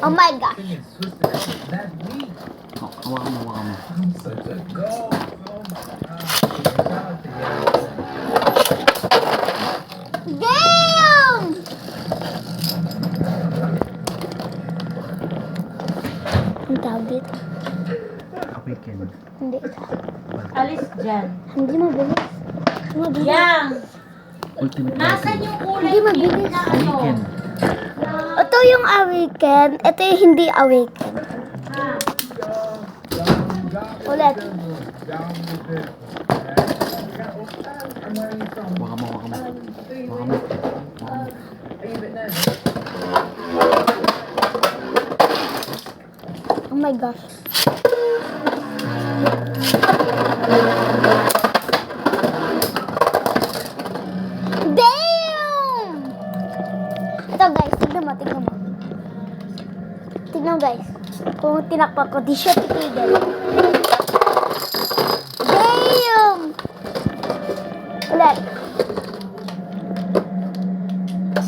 Oh my gosh. Hawakan mo. Damn! Ang tawag dito? Awaken. Hindi. Alis dyan. Hindi mabilis. Yang! Ultimate Nasaan Awaken. yung kulay Hindi mabilis. pink na ano? Awaken. Ito yung awaken. Ito yung hindi awaken. Ah, Ulit. Hawakan mo. Oh my gosh. Damn! Ito guys, tignan mo. Tignan mo guys. Kung tinakpak ko, di siya titigil. Damn! Ulit.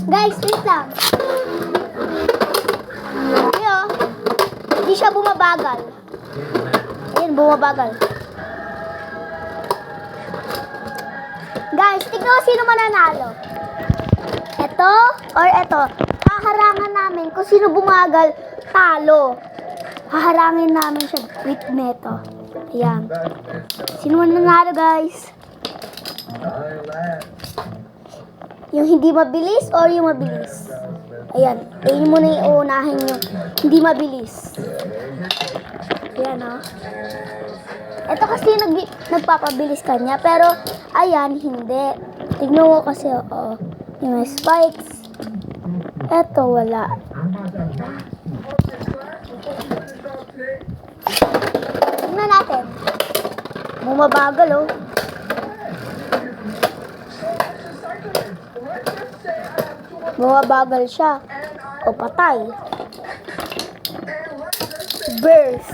Guys, wait lang. Ayan, di siya bumabagal. Ayan, bumabagal. Guys, tignan mo sino mananalo. Ito or ito. Haharangan namin kung sino bumagal, talo. Haharangin namin siya with neto. Ayan. Sino mananalo guys? Yung hindi mabilis or yung mabilis? Ayan. Ayun mo na yung uunahin yung hindi mabilis. Ayan o. Ito kasi nagpapabilis kanya. Pero, ayan, hindi. Tignan mo kasi, oo. Yung may spikes. Ito, wala. Tignan natin. Bumabagal, oh. Bumabagal siya. O, patay. Burst.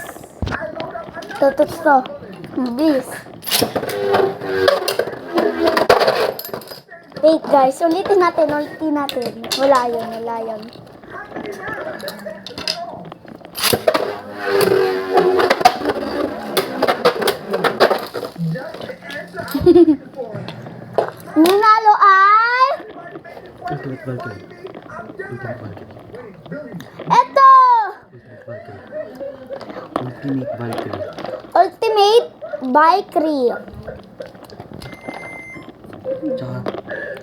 Tututs to. Bilis. Wait guys, ulitin natin. Wala yun. Nanalo ay... Ultimate Valkyrie. Eto! Ultimate Valkyrie. Ultimate Valkyrie. Tsaka,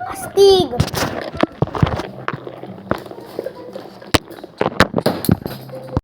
Astig.